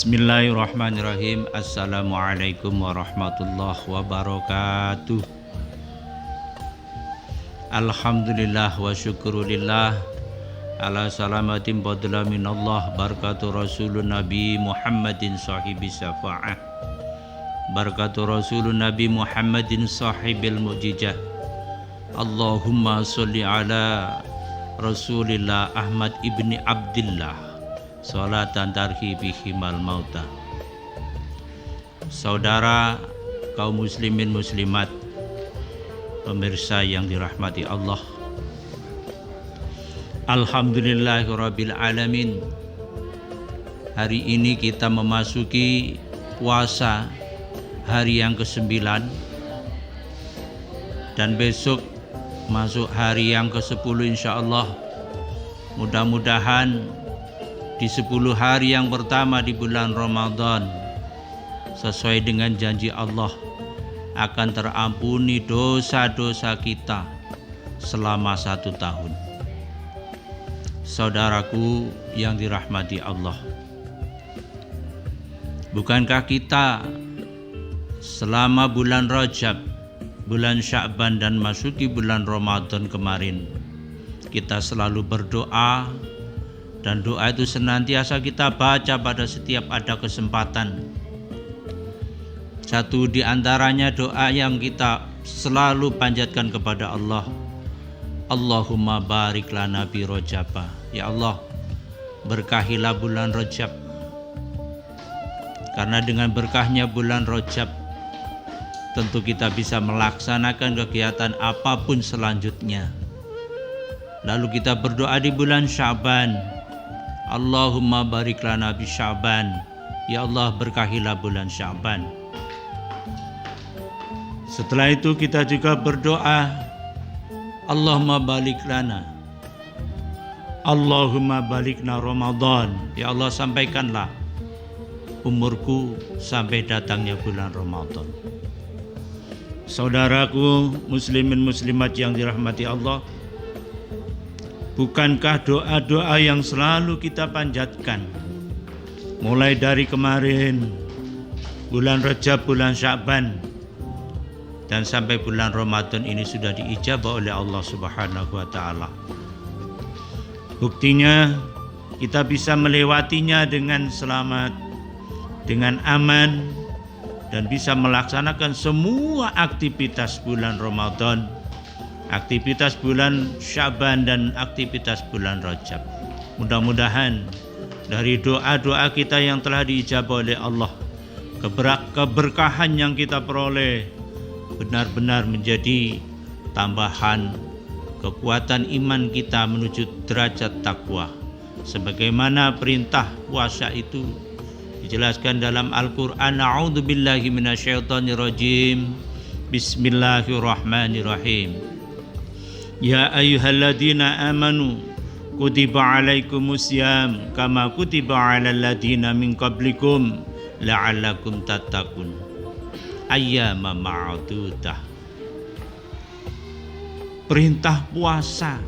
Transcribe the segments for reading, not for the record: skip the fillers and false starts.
Bismillahirrahmanirrahim. Assalamualaikum warahmatullahi wabarakatuh. Alhamdulillah wa syukurulillah ala salamatin fadla minallah barakatuh rasulun nabi Muhammadin sahibi syafa'ah barakatuh rasulun nabi Muhammadin sahibil mu'jizah. Allahumma sholli ala rasulillah Ahmad ibni Abdillah salatan tarhi bihimal mauta. Saudara kaum muslimin muslimat, pemirsa yang dirahmati Allah, alhamdulillahirabbil alamin. Hari ini kita memasuki puasa hari yang ke-9 dan besok masuk hari yang ke-10 insyaallah. Mudah-mudahan di 10 hari yang pertama di bulan Ramadan, sesuai dengan janji Allah, akan terampuni dosa-dosa kita selama 1 tahun. Saudaraku yang dirahmati Allah, bukankah kita selama bulan Rajab, bulan Sya'ban dan masuki bulan Ramadan kemarin, kita selalu berdoa, dan doa itu senantiasa kita baca pada setiap ada kesempatan. Satu di antaranya doa yang kita selalu panjatkan kepada Allah, Allahumma barik lana bi Rajaba. Ya Allah, berkahilah bulan Rajab. Karena dengan berkahnya bulan Rajab, tentu kita bisa melaksanakan kegiatan apapun selanjutnya. Lalu kita berdoa di bulan Sya'ban, Allahumma barik lana bi Sya'ban. Ya Allah, berkahilah bulan Sya'ban. Setelah itu kita juga berdoa, Allahumma barik lana, Allahumma balikna Ramadan. Ya Allah, sampaikanlah umurku sampai datangnya bulan Ramadan. Saudaraku muslimin muslimat yang dirahmati Allah, bukankah doa-doa yang selalu kita panjatkan mulai dari kemarin bulan Rajab, bulan Sya'ban dan sampai bulan Ramadan ini sudah diijabah oleh Allah Subhanahu wa taala. Buktinya kita bisa melewatinya dengan selamat, dengan aman, dan bisa melaksanakan semua aktivitas bulan Ramadan, aktivitas bulan Sya'ban dan aktivitas bulan Rajab. Mudah-mudahan dari doa-doa kita yang telah diijabah oleh Allah, keberkahan yang kita peroleh benar-benar menjadi tambahan kekuatan iman kita menuju derajat takwa. Sebagaimana perintah puasa itu dijelaskan dalam Al-Quran, A'udzubillahi minasyaitonirrajim, Bismillahirrahmanirrahim. Ya ayyuhalladzina amanu kutiba alaikumusiyam kama kutiba alal ladzina min qablikum la'allakum tattaqun ayyama ma'dudah. Perintah puasa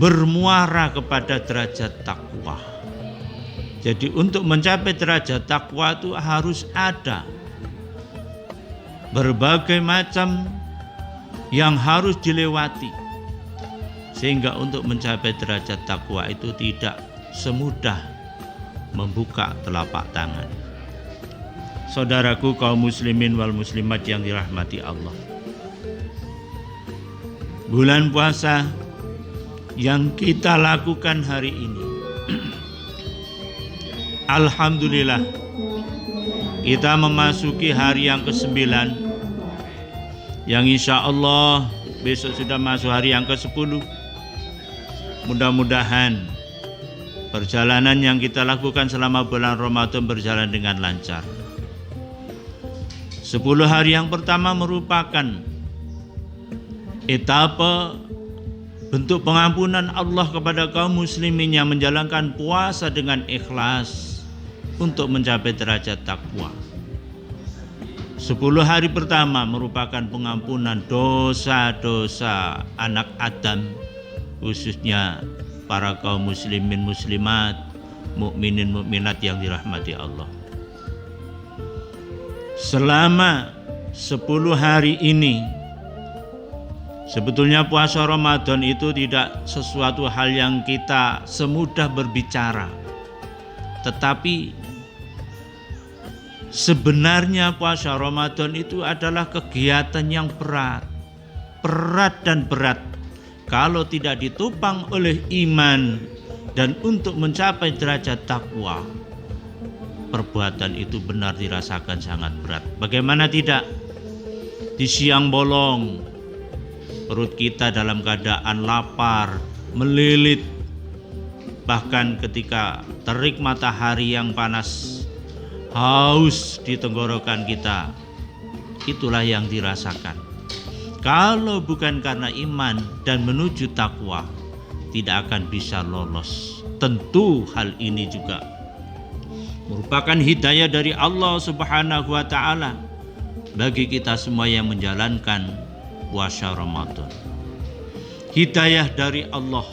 bermuara kepada derajat takwa. Jadi untuk mencapai derajat takwa itu harus ada berbagai macam yang harus dilewati, sehingga untuk mencapai derajat takwa itu tidak semudah membuka telapak tangan. Saudaraku kaum muslimin wal muslimat yang dirahmati Allah, bulan puasa yang kita lakukan hari ini, alhamdulillah kita memasuki hari yang ke-9, yang insya Allah besok sudah masuk hari yang ke-10. Mudah-mudahan perjalanan yang kita lakukan selama bulan Ramadan berjalan dengan lancar. 10 hari yang pertama merupakan etapa bentuk pengampunan Allah kepada kaum muslimin yang menjalankan puasa dengan ikhlas untuk mencapai derajat takwa. 10 hari pertama merupakan pengampunan dosa-dosa anak Adam, khususnya para kaum muslimin muslimat, mukminin mukminat yang dirahmati Allah. Selama 10 hari ini, sebetulnya puasa Ramadan itu tidak sesuatu hal yang kita semudah berbicara. Tetapi sebenarnya puasa Ramadan itu adalah kegiatan yang berat dan berat. Kalau tidak ditopang oleh iman dan untuk mencapai derajat takwa, perbuatan itu benar dirasakan sangat berat. Bagaimana tidak? Di siang bolong, perut kita dalam keadaan lapar, melilit. Bahkan ketika terik matahari yang panas, haus di tenggorokan kita. Itulah yang dirasakan. Kalau bukan karena iman dan menuju takwa, tidak akan bisa lolos. Tentu hal ini juga merupakan hidayah dari Allah Subhanahu wa ta'ala bagi kita semua yang menjalankan puasa Ramadan. Hidayah dari Allah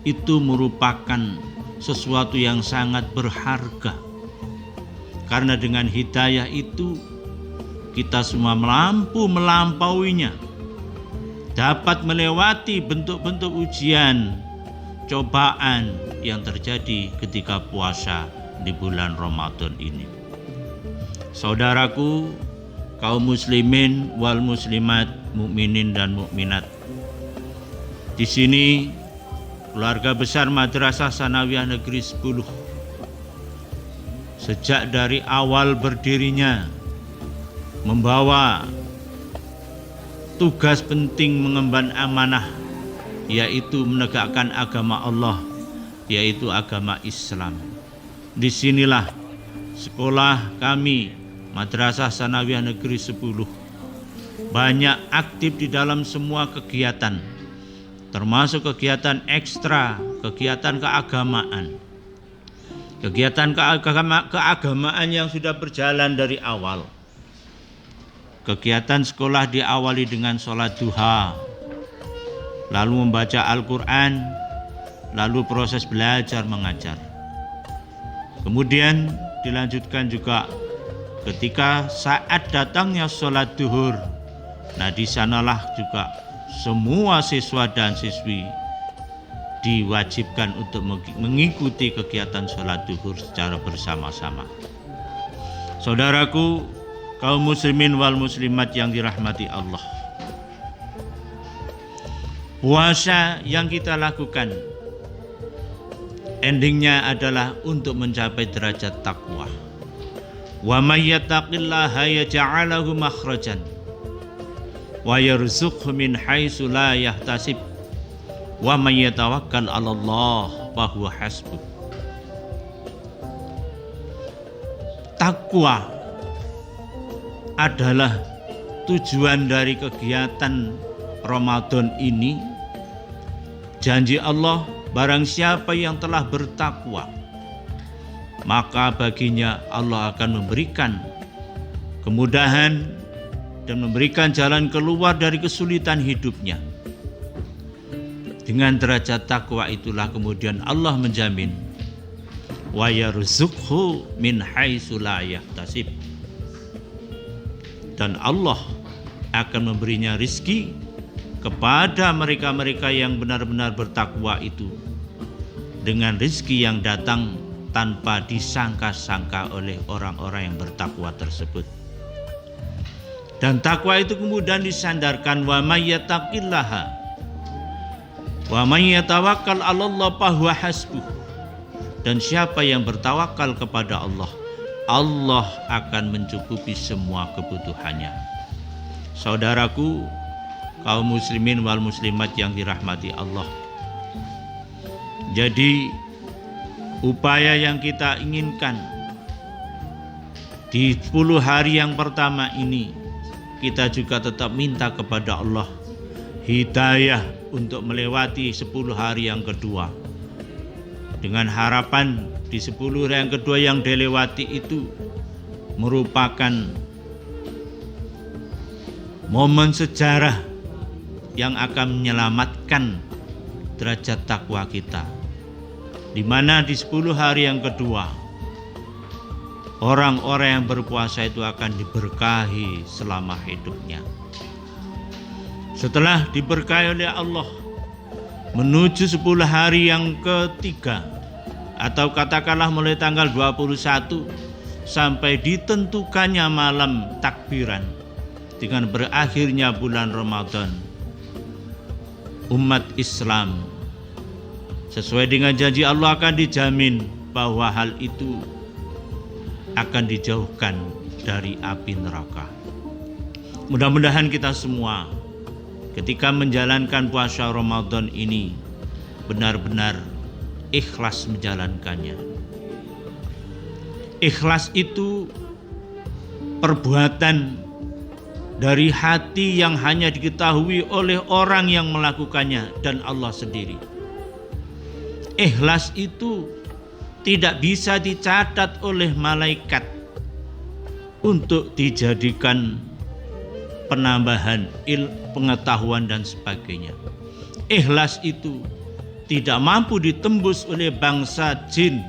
itu merupakan sesuatu yang sangat berharga. Karena dengan hidayah itu kita semua mampu melampauinya, dapat melewati bentuk-bentuk ujian, cobaan yang terjadi ketika puasa di bulan Ramadan ini. Saudaraku, kaum muslimin wal muslimat, mukminin dan mukminat. Di sini keluarga besar Madrasah Tsanawiyah Negeri 10 sejak dari awal berdirinya membawa tugas penting mengemban amanah, yaitu menegakkan agama Allah, yaitu agama Islam. Disinilah sekolah kami Madrasah Tsanawiyah Negeri 10 banyak aktif di dalam semua kegiatan, termasuk kegiatan ekstra, kegiatan keagamaan. Kegiatan keagamaan yang sudah berjalan dari awal. Kegiatan sekolah diawali dengan sholat duha, lalu membaca Al-Quran, lalu proses belajar mengajar. Kemudian dilanjutkan juga ketika saat datangnya sholat duhur. Nah, di sanalah juga semua siswa dan siswi diwajibkan untuk mengikuti kegiatan sholat duhur secara bersama-sama. Saudaraku, kaum muslimin wal muslimat yang dirahmati Allah, puasa yang kita lakukan endingnya adalah untuk mencapai derajat takwa. Wa may yattaqillaha yaj'alhu makhrajan wa yarzuqhu min haitsu la yahtasib wa may yatawakkal 'alallah fa huwa hasbuh. Takwa adalah tujuan dari kegiatan Ramadan ini. Janji Allah, barang siapa yang telah bertakwa, maka baginya Allah akan memberikan kemudahan dan memberikan jalan keluar dari kesulitan hidupnya. Dengan derajat takwa itulah kemudian Allah menjamin wa yarzuqhu min haitsu la yahtasib, dan Allah akan memberinya rizki kepada mereka-mereka yang benar-benar bertakwa itu dengan rizki yang datang tanpa disangka-sangka oleh orang-orang yang bertakwa tersebut. Dan takwa itu kemudian disandarkan wa may yattaqillaha wa may yatawakkal 'alallah fa huwa hasbuh. Dan siapa yang bertawakal kepada Allah, Allah akan mencukupi semua kebutuhannya. Saudaraku, kaum muslimin wal muslimat yang dirahmati Allah. Jadi upaya yang kita inginkan di 10 hari yang pertama ini, kita juga tetap minta kepada Allah hidayah untuk melewati 10 hari yang kedua. Dengan harapan di 10 hari yang kedua yang dilewati itu merupakan momen sejarah yang akan menyelamatkan derajat takwa kita. di mana di 10 hari yang kedua orang-orang yang berpuasa itu akan diberkahi selama hidupnya. Setelah diberkahi oleh Allah menuju 10 hari yang ketiga, atau katakanlah mulai tanggal 21 sampai ditentukannya malam takbiran dengan berakhirnya bulan Ramadan, umat Islam sesuai dengan janji Allah akan dijamin bahwa hal itu akan dijauhkan dari api neraka. Mudah-mudahan kita semua ketika menjalankan puasa Ramadan ini benar-benar ikhlas menjalankannya. Ikhlas itu perbuatan dari hati yang hanya diketahui oleh orang yang melakukannya dan Allah sendiri. Ikhlas itu tidak bisa dicatat oleh malaikat untuk dijadikan penambahan pengetahuan dan sebagainya. Ikhlas itu tidak mampu ditembus oleh bangsa jin,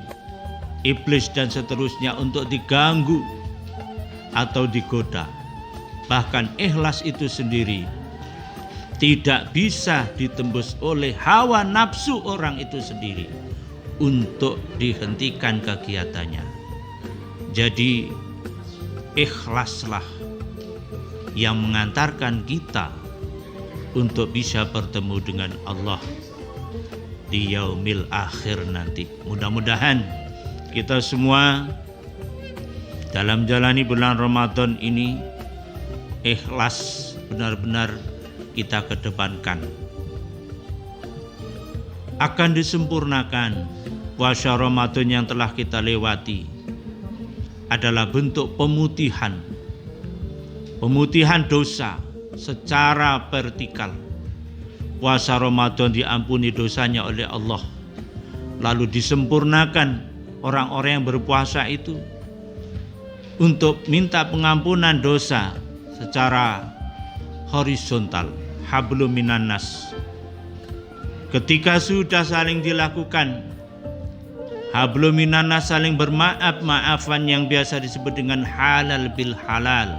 iblis dan seterusnya untuk diganggu atau digoda. Bahkan ikhlas itu sendiri tidak bisa ditembus oleh hawa nafsu orang itu sendiri untuk dihentikan kegiatannya. Jadi ikhlaslah yang mengantarkan kita untuk bisa bertemu dengan Allah di yaumil akhir nanti. Mudah-mudahan kita semua dalam jalani bulan Ramadan ini ikhlas benar-benar kita kedepankan. Akan disempurnakan puasa Ramadan yang telah kita lewati adalah bentuk pemutihan dosa secara vertikal. Puasa Ramadan diampuni dosanya oleh Allah, lalu disempurnakan orang-orang yang berpuasa itu untuk minta pengampunan dosa secara horizontal, hablum minan nas. Ketika sudah saling dilakukan hablum minan nas, saling bermaaf-maafan yang biasa disebut dengan halal bil halal,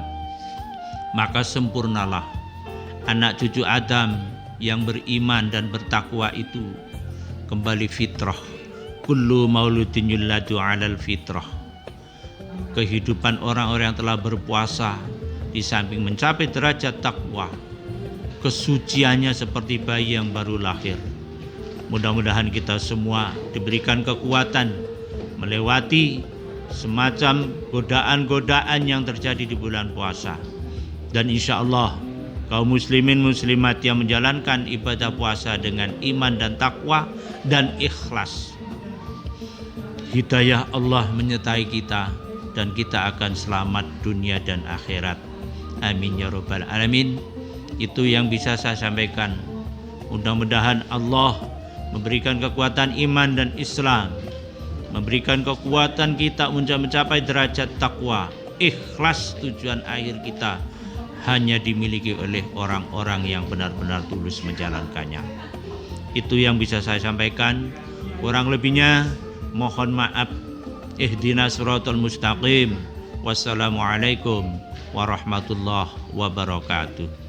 maka sempurnalah anak cucu Adam yang beriman dan bertakwa itu kembali fitrah. Kullu mauludin yuladu alal fitrah. Kehidupan orang-orang yang telah berpuasa di samping mencapai derajat takwa, kesuciannya seperti bayi yang baru lahir. Mudah-mudahan kita semua diberikan kekuatan melewati semacam godaan-godaan yang terjadi di bulan puasa. Dan insya Allah kaum muslimin muslimat yang menjalankan ibadah puasa dengan iman dan takwa dan ikhlas, hidayah Allah menyertai kita dan kita akan selamat dunia dan akhirat. Amin ya rabbal alamin. Itu yang bisa saya sampaikan. Mudah-mudahan Allah memberikan kekuatan iman dan Islam, memberikan kekuatan kita untuk mencapai derajat takwa, ikhlas. Tujuan akhir kita hanya dimiliki oleh orang-orang yang benar-benar tulus menjalankannya. Itu yang bisa saya sampaikan. Kurang lebihnya mohon maaf. Ihdinas siratal mustaqim. Wassalamualaikum warahmatullahi wabarakatuh.